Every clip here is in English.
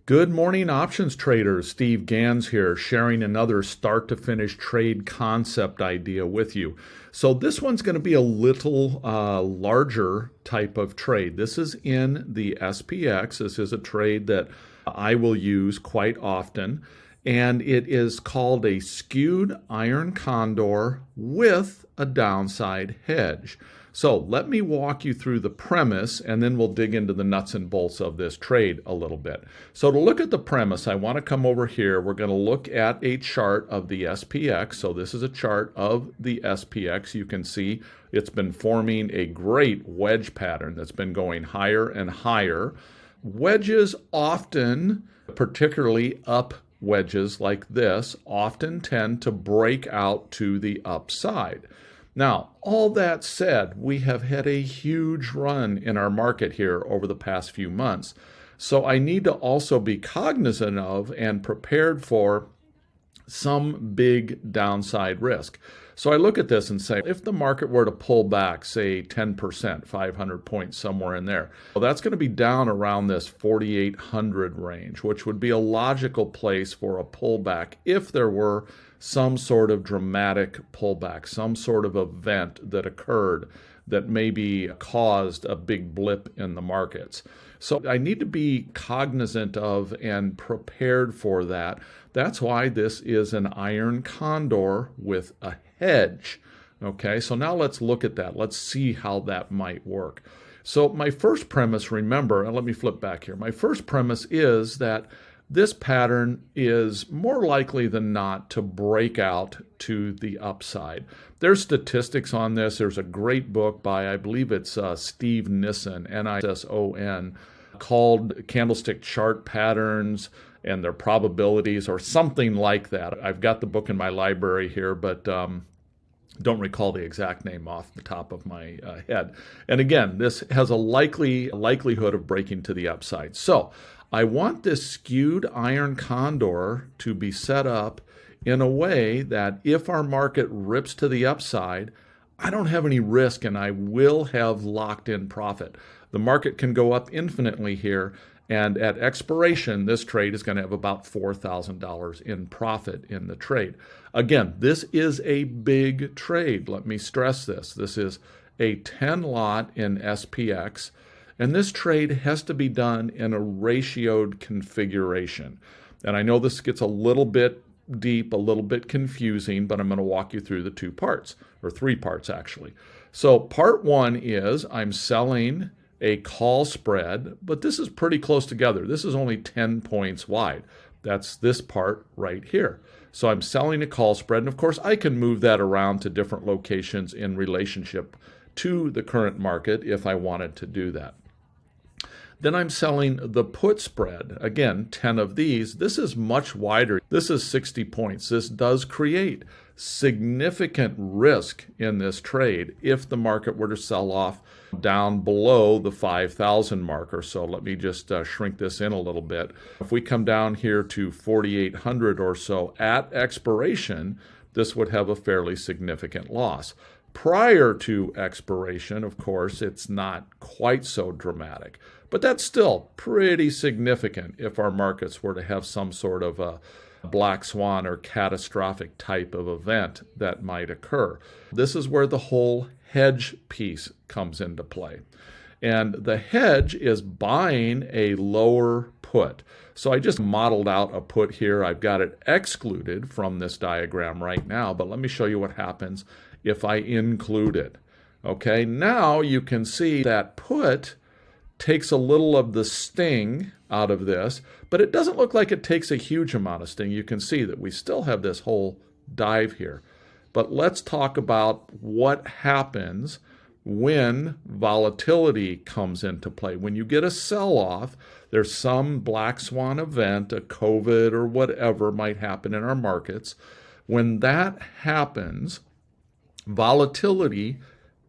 Good morning, options traders. Steve Gans here, sharing another start to finish trade concept idea with you. So this one's going to be a little larger type of trade. This is in the SPX. This is a trade that I will use quite often, and it is called a skewed iron condor with a downside hedge. So let me walk you through the premise, and then we'll dig into the nuts and bolts of this trade a little bit. So to look at the premise, I want to come over here. We're going to look at a chart of the SPX. So this is a chart of the SPX. You can see it's been forming a great wedge pattern that's been going higher and higher. Wedges often, particularly up wedges like this, often tend to break out to the upside. Now, all that said, we have had a huge run in our market here over the past few months. So I need to also be cognizant of and prepared for some big downside risk. So I look at this and say, if the market were to pull back, say 10%, 500 points, somewhere in there, well, that's going to be down around this 4,800 range, which would be a logical place for a pullback if there were some sort of dramatic pullback, some sort of event that occurred that maybe caused a big blip in the markets. So I need to be cognizant of and prepared for that. That's why this is an iron condor with a hedge. Okay, so now let's look at that. Let's see how that might work. So my first premise, remember, and let me flip back here. My first premise is that this pattern is more likely than not to break out to the upside. There's statistics on this. There's a great book by, I believe it's Steve Nissen, N-I-S-S-O-N, called Candlestick Chart Patterns and Their Probabilities, or something like that. I've got the book in my library here, but don't recall the exact name off the top of my head. And again, this has a likelihood of breaking to the upside. So I want this skewed iron condor to be set up in a way that if our market rips to the upside, I don't have any risk and I will have locked in profit. The market can go up infinitely here, and at expiration, this trade is going to have about $4,000 in profit in the trade. Again, this is a big trade. Let me stress this. This is a 10 lot in SPX. And this trade has to be done in a ratioed configuration. And I know this gets a little bit deep, a little bit confusing, but I'm going to walk you through the two parts, or three parts actually. So part one is I'm selling a call spread, but this is pretty close together. This is only 10 points wide. That's this part right here. So I'm selling a call spread, and of course I can move that around to different locations in relationship to the current market if I wanted to do that. Then I'm selling the put spread. Again, 10 of these. This is much wider. This is 60 points. This does create significant risk in this trade if the market were to sell off down below the 5,000 marker. So let me just shrink this in a little bit. If we come down here to 4,800 or so at expiration, this would have a fairly significant loss. Prior to expiration, of course, it's not quite so dramatic, but that's still pretty significant if our markets were to have some sort of a Black Swan or catastrophic type of event that might occur. This is where the whole hedge piece comes into play. And the hedge is buying a lower put. So I just modeled out a put here. I've got it excluded from this diagram right now, but let me show you what happens if I include it. Okay, now you can see that put takes a little of the sting out of this, but it doesn't look like it takes a huge amount of sting. You can see that we still have this whole dive here. But let's talk about what happens when volatility comes into play. When you get a sell-off, there's some Black Swan event, a COVID or whatever might happen in our markets. When that happens, volatility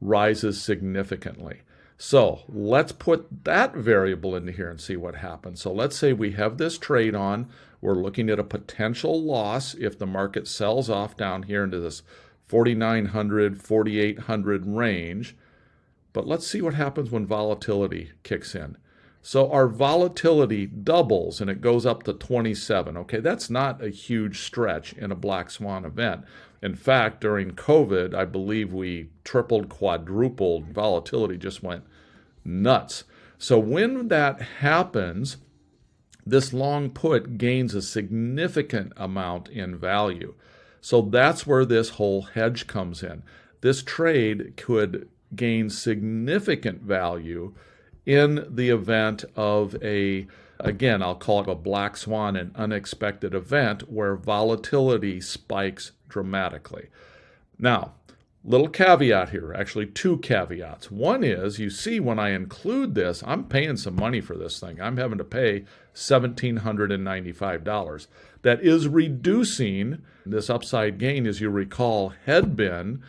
rises significantly. So let's put that variable into here and see what happens. So let's say we have this trade on. We're looking at a potential loss if the market sells off down here into this 4,900, 4,800 range. But let's see what happens when volatility kicks in. So our volatility doubles and it goes up to 27. Okay, that's not a huge stretch in a Black Swan event. In fact, during COVID, I believe we tripled, quadrupled. Volatility just went nuts. So when that happens, this long put gains a significant amount in value. So that's where this whole hedge comes in. This trade could gain significant value in the event of again, I'll call it a Black Swan, an unexpected event where volatility spikes dramatically. Now, little caveat here, actually two caveats. One is, you see when I include this, I'm paying some money for this thing. I'm having to pay $1,795. That is reducing this upside gain, as you recall, had been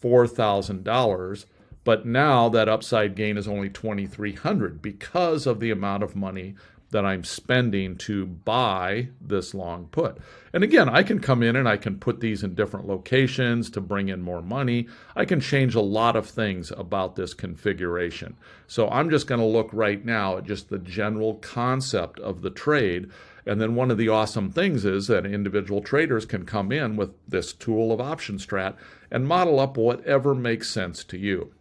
$4,000, but now that upside gain is only $2,300 because of the amount of money that I'm spending to buy this long put. And again, I can come in and I can put these in different locations to bring in more money. I can change a lot of things about this configuration. So I'm just going to look right now at just the general concept of the trade. And then one of the awesome things is that individual traders can come in with this tool of OptionStrat and model up whatever makes sense to you.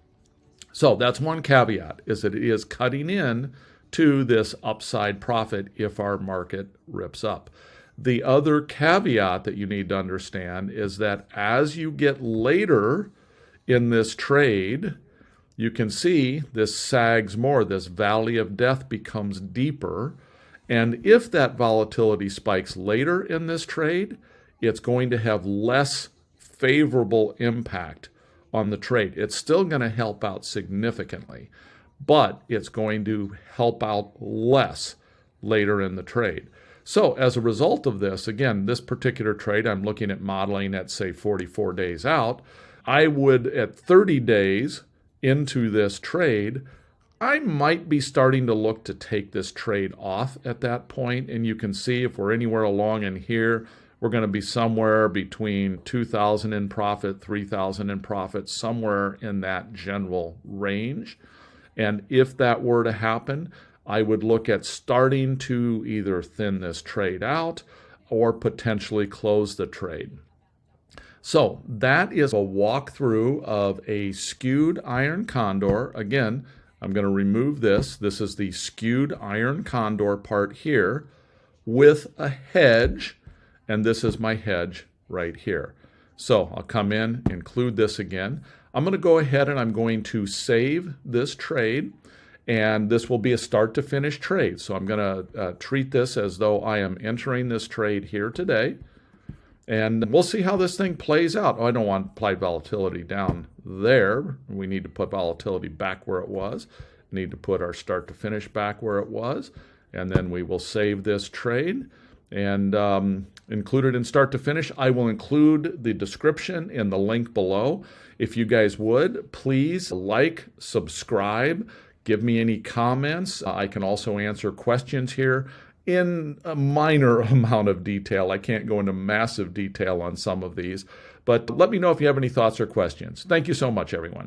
So that's one caveat, is that it is cutting in to this upside profit if our market rips up. The other caveat that you need to understand is that as you get later in this trade, you can see this sags more, this valley of death becomes deeper. And if that volatility spikes later in this trade, it's going to have less favorable impact on the trade. It's still going to help out significantly, but it's going to help out less later in the trade. So as a result of this, again, this particular trade, I'm looking at modeling at, say, 44 days out. I would, at 30 days into this trade, I might be starting to look to take this trade off at that point. And you can see if we're anywhere along in here, we're going to be somewhere between 2,000 in profit, 3,000 in profit, somewhere in that general range. And if that were to happen, I would look at starting to either thin this trade out or potentially close the trade. So that is a walkthrough of a skewed iron condor. Again, I'm going to remove this. This is the skewed iron condor part here with a hedge, and this is my hedge right here. So I'll come in, include this again. I'm going to go ahead and I'm going to save this trade, and this will be a start to finish trade. So I'm going to treat this as though I am entering this trade here today, and we'll see how this thing plays out. Oh, I don't want applied volatility down there. We need to put volatility back where it was. We need to put our start to finish back where it was, and then we will save this trade and include it in start to finish. I will include the description in the link below. If you guys would, please like, subscribe, give me any comments. I can also answer questions here in a minor amount of detail. I can't go into massive detail on some of these, but let me know if you have any thoughts or questions. Thank you so much, everyone.